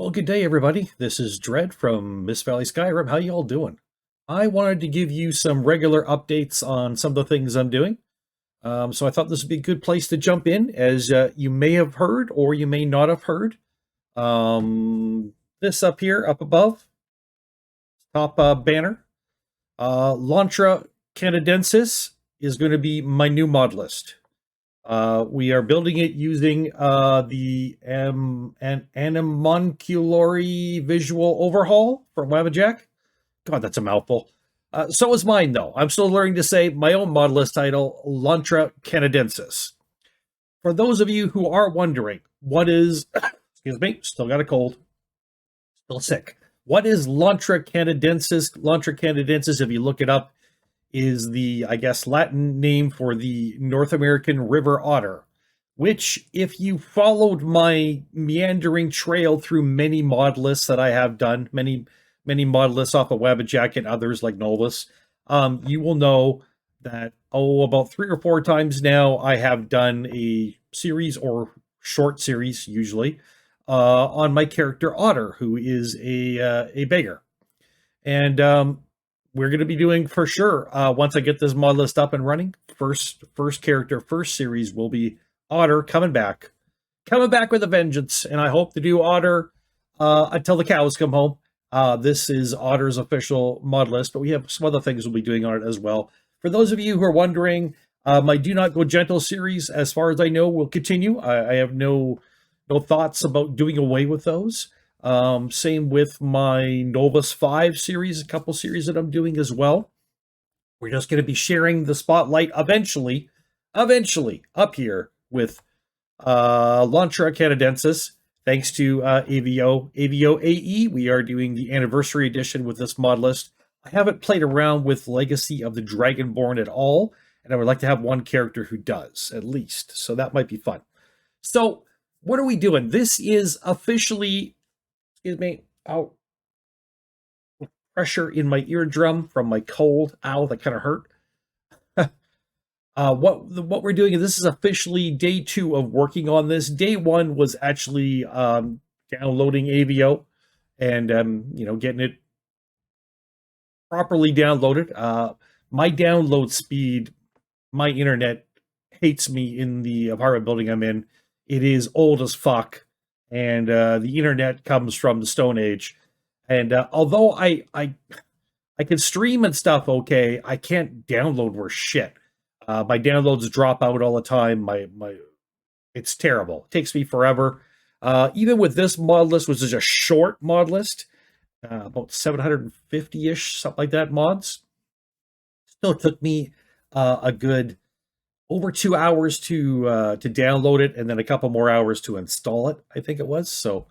Well, good day, everybody. This is Dread from Mist-Valley Skyrim. How y'all doing? I wanted to give you some regular updates on some of the things I'm doing. So I thought this would be a good place to jump in, as you may have heard or you may not have heard. This up here, up above, top banner, Lontra Canadensis is going to be my new mod list. We are building it using the Animonculary visual overhaul from Wabajack. God, that's a mouthful. So is mine, though. I'm still learning to say my own mod list title, Lontra Canadensis. For those of you who are wondering, what is, excuse me, still got a cold, still sick. What is Lontra Canadensis? Lontra Canadensis, if you look it up, is the, I guess, Latin name for the North American river otter, which, if you followed my meandering trail through many mod lists that I have done, many mod lists off of Wabajack and others like Novus, you will know that, about 3 or 4 times now, I have done a series or short series, usually, on my character Otter, who is a beggar. And we're going to be doing, for sure, once I get this mod list up and running, first character, first series will be Otter coming back with a vengeance. And I hope to do Otter until the cows come home. This is Otter's official mod list, but we have some other things we'll be doing on it as well. For those of you who are wondering, my Do Not Go Gentle series, as far as I know, will continue. I have no thoughts about doing away with those. Same with my Novus 5 series, a couple series that I'm doing as well. We're just going to be sharing the spotlight eventually up here with Lontra Canadensis. Thanks to AVO AE, we are doing the anniversary edition with this mod list. I haven't played around with Legacy of the Dragonborn at all, and I would like to have one character who does, at least. So that might be fun. So, what are we doing? This is officially... Excuse me. Ow. Pressure in my eardrum from my cold. Ow, that kind of hurt. What we're doing is this is officially day 2 of working on this. Day 1 was actually downloading AVO and getting it properly downloaded. My download speed, my internet hates me in the apartment building I'm in. It is old as fuck. And the internet comes from the Stone Age. And although I can stream and stuff okay, I can't download worth shit. My downloads drop out all the time. It's terrible. It takes me forever. Even with this mod list, which is a short mod list, about 750-ish, something like that, mods. Still took me a good... over 2 hours to download it, and then a couple more hours to install it, I think it was. So,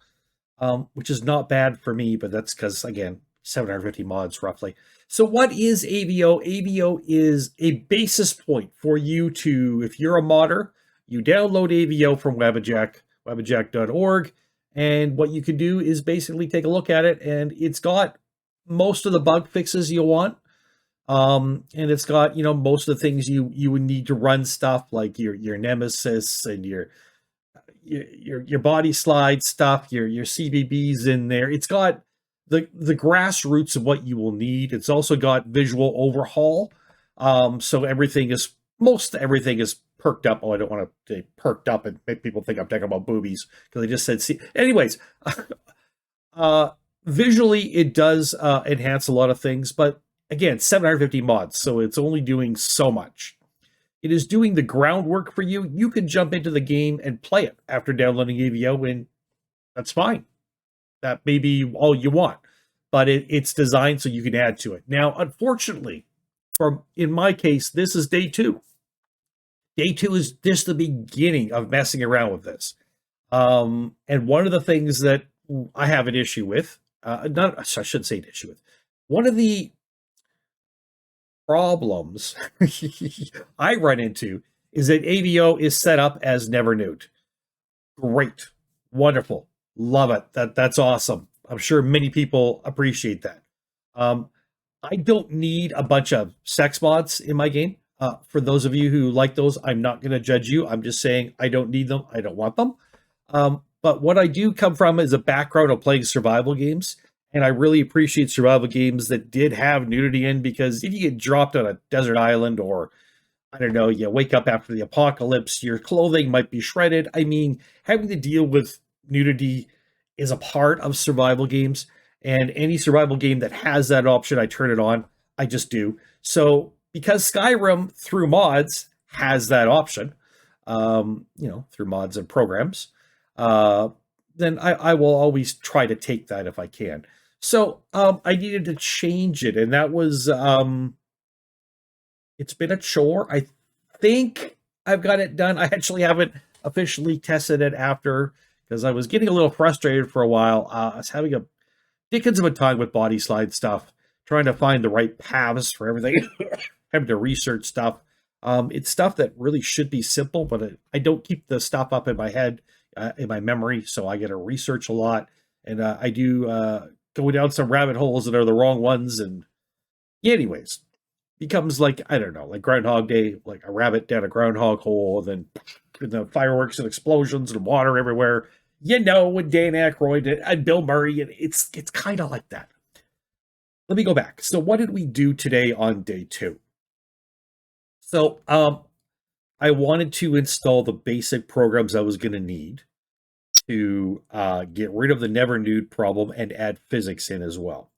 which is not bad for me, but that's because, again, 750 mods roughly. So what is AVO? AVO is a basis point for you to, if you're a modder, you download AVO from Wabajack, wabajack.org, and what you can do is basically take a look at it, and it's got most of the bug fixes you want. And it's got, most of the things you would need to run stuff like your nemesis and your body slide stuff, your CBBs in there. It's got the grassroots of what you will need. It's also got visual overhaul. So most everything is perked up. Oh, I don't want to say perked up and make people think I'm talking about boobies because I just said see. Anyways, visually it does enhance a lot of things, but again, 750 mods, so it's only doing so much. It is doing the groundwork for you. You can jump into the game and play it after downloading AVO, and that's fine. That may be all you want, but it's designed so you can add to it. Now, unfortunately, in my case, this is day 2. Day 2 is just the beginning of messing around with this. And one of the things that I have an issue with, I shouldn't say an issue with, one of the problems I run into is that AVO is set up as never nuked. Great. Wonderful. Love it. That's awesome. I'm sure many people appreciate that. I don't need a bunch of sex mods in my game. For those of you who like those, I'm not going to judge you. I'm just saying I don't need them. I don't want them. But what I do come from is a background of playing survival games. And I really appreciate survival games that did have nudity in, because if you get dropped on a desert island, or I don't know, you wake up after the apocalypse, your clothing might be shredded. I mean, having to deal with nudity is a part of survival games. And any survival game that has that option, I turn it on. I just do. So because Skyrim through mods has that option, through mods and programs, uh, then I will always try to take that if I can. So I needed to change it, and that was it's been a chore. I think I've got it done. I actually haven't officially tested it after, because I was getting a little frustrated for a while. I was having a dickens of a time with body slide stuff, trying to find the right paths for everything, having to research stuff. It's stuff that really should be simple, but I don't keep the stuff up in my head, in my memory, so I got to research a lot, and I do go down some rabbit holes that are the wrong ones, and anyways, becomes like, I don't know, like Groundhog Day, like a rabbit down a groundhog hole, and then the fireworks and explosions and water everywhere, with Dan Aykroyd and Bill Murray, and it's kind of like that. Let me go back. So what did we do today on day 2? So I wanted to install the basic programs I was going to need to get rid of the never nude problem and add physics in as well.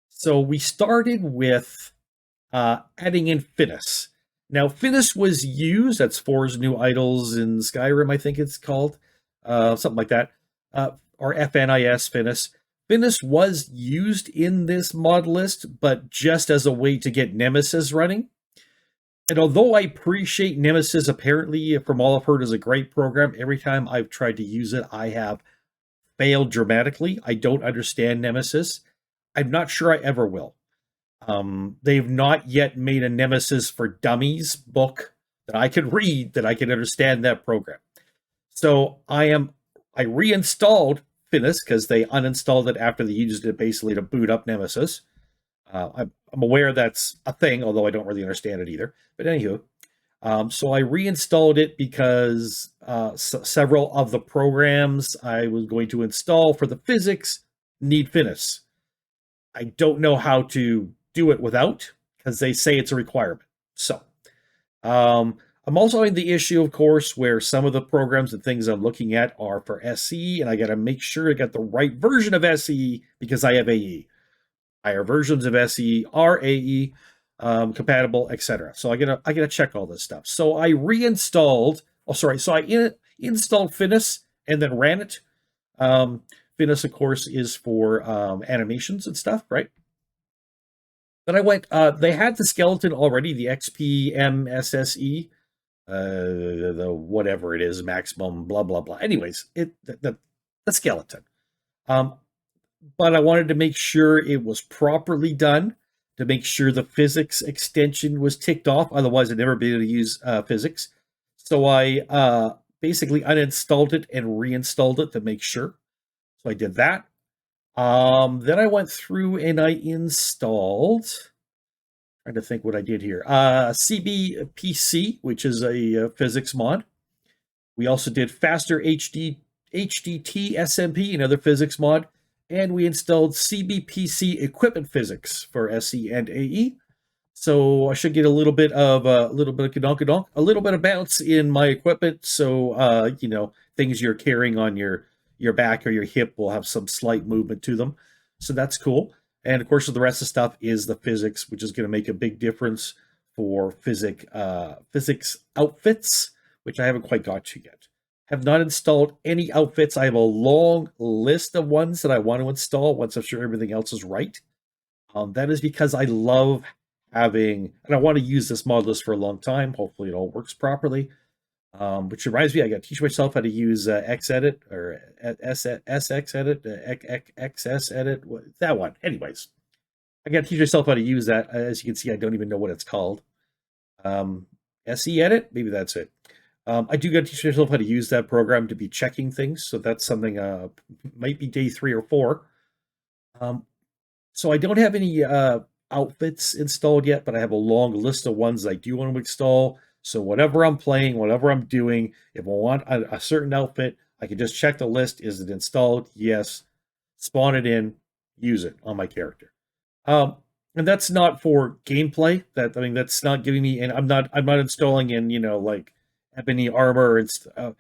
So we started with adding in Finis. Now, Finis was used, that's For's New Idols in Skyrim, I think it's called, something like that, or FNIS, Finis. Finis was used in this mod list, but just as a way to get Nemesis running. And although I appreciate Nemesis, apparently, from all I've heard, is a great program, every time I've tried to use it, I have failed dramatically. I don't understand Nemesis. I'm not sure I ever will. They've not yet made a Nemesis for Dummies book that I can read, that I can understand that program. So I reinstalled Finis, because they uninstalled it after they used it basically to boot up Nemesis. I'm aware that's a thing, although I don't really understand it either. But anywho, so I reinstalled it because several of the programs I was going to install for the physics need Finis. I don't know how to do it without, because they say it's a requirement. So I'm also having the issue, of course, where some of the programs and things I'm looking at are for SE, and I got to make sure I got the right version of SE, because I have AE. Higher versions of SE are AE compatible, etc. So I gotta check all this stuff. So I reinstalled. So I installed Finis and then ran it. Finis, of course, is for animations and stuff, right? Then I went. They had the skeleton already, the XPMSSE, the whatever it is, maximum, blah blah blah. Anyways, the skeleton. But I wanted to make sure it was properly done, to make sure the physics extension was ticked off. Otherwise, I'd never be able to use physics. So I basically uninstalled it and reinstalled it to make sure. So I did that. Then I went through and I installed, trying to think what I did here, CBPC, which is a physics mod. We also did Faster HDT SMP, another physics mod. And we installed CBPC equipment physics for SE and AE. So I should get a little bit of kadonk, a little bit of bounce in my equipment. So things you're carrying on your back or your hip will have some slight movement to them. So that's cool. And of course, the rest of the stuff is the physics, which is going to make a big difference for physics outfits, which I haven't quite got to yet. Have not installed any outfits. I have a long list of ones that I want to install once I'm sure everything else is right. That is because I love having, and I want to use this mod list for a long time. Hopefully it all works properly. Which reminds me, I got to teach myself how to use Xedit or SXEdit, XSEdit, that one. Anyways, I got to teach myself how to use that. As you can see, I don't even know what it's called. SE Edit, maybe that's it. I do got to teach myself how to use that program to be checking things, so that's something might be day 3 or 4. So I don't have any outfits installed yet, but I have a long list of ones I do want to install. So whatever I'm playing, whatever I'm doing, if I want a certain outfit, I can just check the list. Is it installed? Yes. Spawn it in, use it on my character. Um, and that's not for gameplay. That's not giving me. And I'm not installing in like ebony armor and not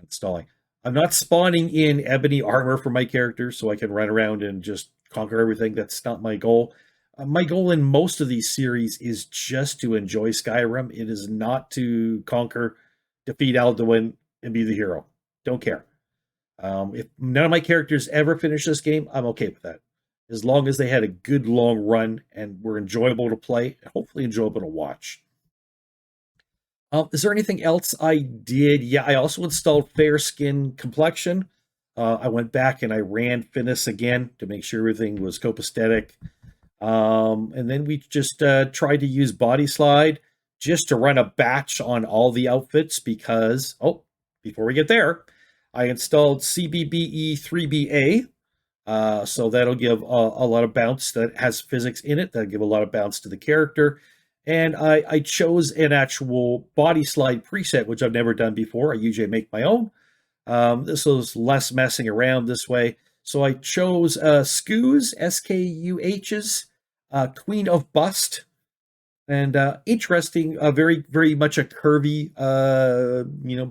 installing. I'm not spawning in ebony armor for my character so I can run around and just conquer everything. That's not my goal. My goal in most of these series is just to enjoy Skyrim. It is not to conquer, defeat Alduin, and be the hero. Don't care. If none of my characters ever finish this game, I'm okay with that. As long as they had a good long run and were enjoyable to play, and hopefully enjoyable to watch. Is there anything else I did? Yeah, I also installed Fair Skin Complexion. I went back and I ran Finis again to make sure everything was copacetic. And then we just tried to use Body Slide just to run a batch on all the outfits because, before we get there, I installed CBBE 3BA. So that'll give a lot of bounce that has physics in it. That'll give a lot of bounce to the character. And I chose an actual body slide preset, which I've never done before. I usually make my own. This was less messing around this way. So I chose Sku's, SKUH's, Queen of Bust. And interesting, very, very much a curvy,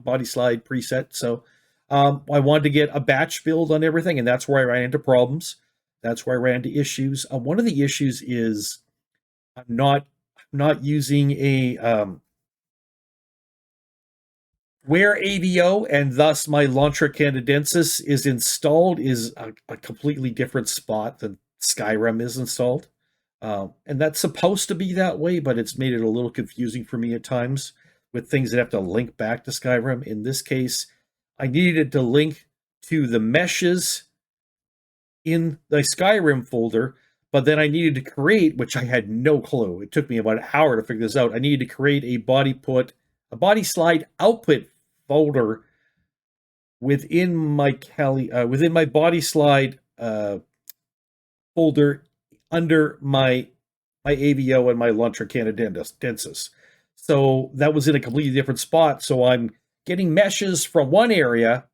body slide preset. So I wanted to get a batch build on everything, and that's where I ran into problems. That's where I ran into issues. One of the issues is I'm not using a where AVO and thus my Lontra Canadensis is installed is a completely different spot than Skyrim is installed. And that's supposed to be that way, but it's made it a little confusing for me at times with things that have to link back to Skyrim. In this case, I needed to link to the meshes in the Skyrim folder, but then I needed to create, which I had no clue. It took me about an hour to figure this out. I needed to create a body slide output folder within my body slide folder under my AVO and my Lontra Canadensis. So that was in a completely different spot. So I'm getting meshes from one area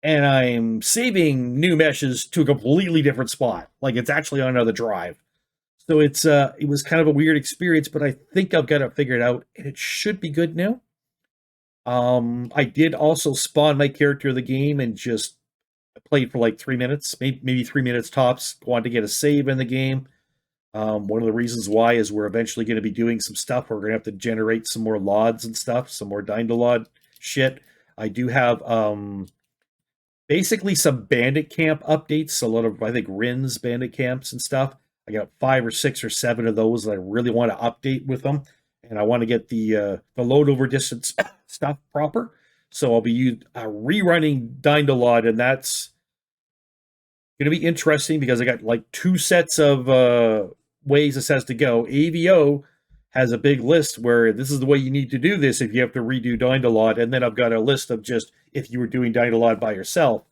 and I'm saving new meshes to a completely different spot. Like it's actually on another drive. So it was kind of a weird experience, but I think I've got it figured out and it should be good now. I did also spawn my character of the game and just played for like 3 minutes, maybe 3 minutes tops. Wanted to get a save in the game. One of the reasons why is we're eventually going to be doing some stuff. We're going to have to generate some more LODs and stuff, some more Dindalod shit. I do have basically some bandit camp updates, a lot of, I think, Rin's bandit camps and stuff. I got 5 or 6 or 7 of those that I really want to update with them. And I want to get the load over distance stuff proper. So I'll be rerunning Dindalod, and that's going to be interesting because I got like 2 sets of ways this has to go. AVO has a big list where this is the way you need to do this if you have to redo Dindalod, and then I've got a list of just if you were doing Dindalod by yourself,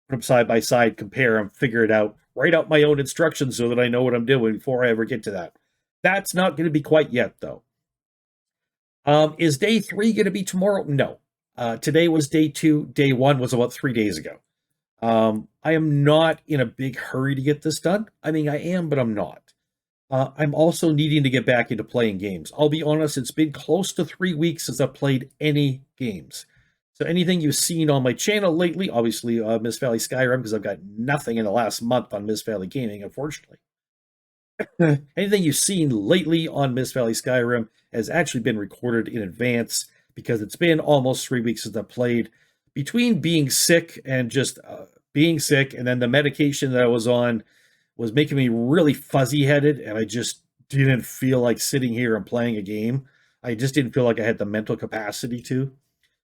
put them side by side, compare them, figure it out, write out my own instructions so that I know what I'm doing before I ever get to that. That's not going to be quite yet, though. Is day 3 going to be tomorrow? No. Today was day 2. Day 1 was about 3 days ago. I am not in a big hurry to get this done. I mean, I am, but I'm not. I'm also needing to get back into playing games. I'll be honest, it's been close to 3 weeks since I've played any games. So anything you've seen on my channel lately, obviously Mist-Valley Skyrim, because I've got nothing in the last month on Mist-Valley Gaming, unfortunately. Anything you've seen lately on Mist-Valley Skyrim has actually been recorded in advance because it's been almost 3 weeks since I played. Between being sick and just being sick, and then the medication that I was on was making me really fuzzy-headed, and I just didn't feel like sitting here and playing a game. I just didn't feel like I had the mental capacity to.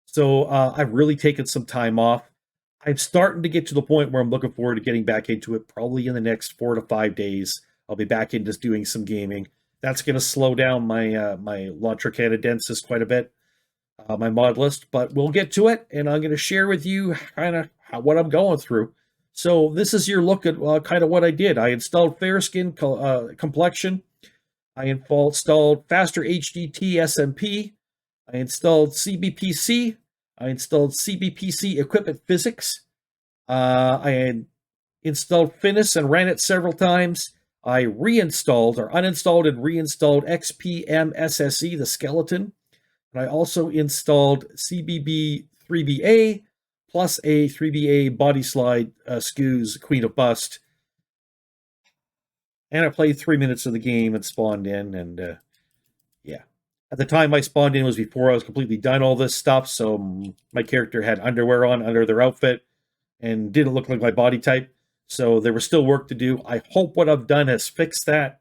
So I've really taken some time off. I'm starting to get to the point where I'm looking forward to getting back into it probably in the next 4 to 5 days. I'll be back into doing some gaming. That's going to slow down my my Lontra Canadensis quite a bit, my mod list, but we'll get to it, and I'm going to share with you kind of what I'm going through. So this is your look at kind of what I did. I installed Fair Skin Complexion. I installed Faster HDT SMP. I installed CBPC. I installed CBPC Equipment Physics. I had installed Finis and ran it several times. I reinstalled or uninstalled and reinstalled XPMSSE, the skeleton. And I also installed CBB 3BA plus a 3BA body slide SKUs Queen of Bust. And I played 3 minutes of the game and spawned in, and yeah. At the time I spawned in was before I was completely done all this stuff, so my character had underwear on under their outfit and didn't look like my body type. So there was still work to do. I hope what I've done has fixed that.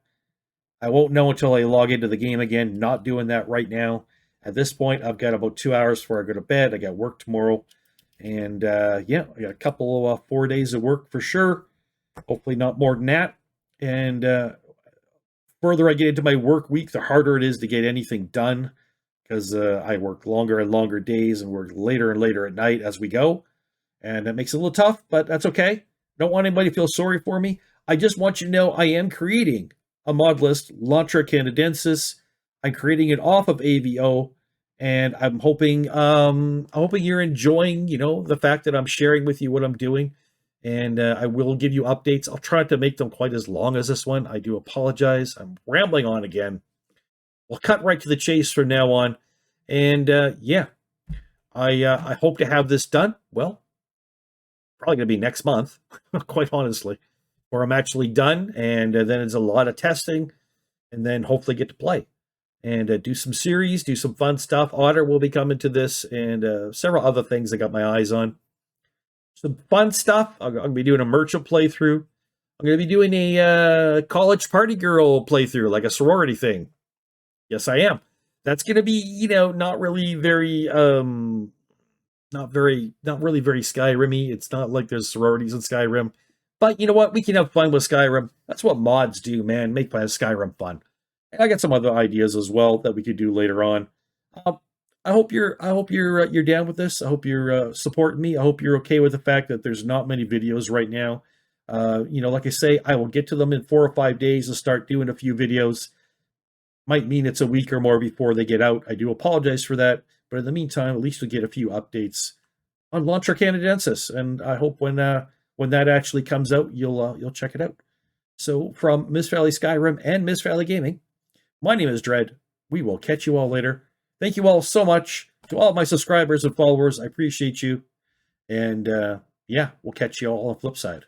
I won't know until I log into the game again. Not doing that right now. At this point, I've got about 2 hours before I go to bed. I got work tomorrow. And yeah, I got a couple of 4 days of work for sure. Hopefully not more than that. And further I get into my work week, the harder it is to get anything done. Because I work longer and longer days and work later and later at night as we go. And that makes it a little tough, but that's okay. Don't want anybody to feel sorry for me. I just want you to know I am creating a mod list, Lontra Canadensis. I'm creating it off of AVO, and I'm hoping you're enjoying, the fact that I'm sharing with you what I'm doing, and I will give you updates. I'll try to make them quite as long as this one. I do apologize. I'm rambling on again. We'll cut right to the chase from now on, and yeah, I hope to have this done. Well, probably going to be next month, quite honestly, where I'm actually done, and then it's a lot of testing, and then hopefully get to play and do some series, do some fun stuff. Otter will be coming to this, and several other things I got my eyes on. Some fun stuff. I'm going to be doing a merchant playthrough. I'm going to be doing a college party girl playthrough, like a sorority thing. Yes, I am. That's going to be, not really very, not really very Skyrim-y. It's not like there's sororities in Skyrim. But you know what? We can have fun with Skyrim. That's what mods do, man. Make Skyrim fun. I got some other ideas as well that we could do later on. I hope you're down with this. I hope you're supporting me. I hope you're okay with the fact that there's not many videos right now. Like I say, I will get to them in 4 or 5 days and start doing a few videos. Might mean it's a week or more before they get out. I do apologize for that, but in the meantime, at least you'll get a few updates on Lontra Canadensis, and I hope when that actually comes out, you'll check it out. So from Mist-Valley Skyrim and Mist-Valley Gaming, my name is Dread. We will catch you all later. Thank you all so much. To all of my subscribers and followers, I appreciate you. And yeah, we'll catch you all on the flip side.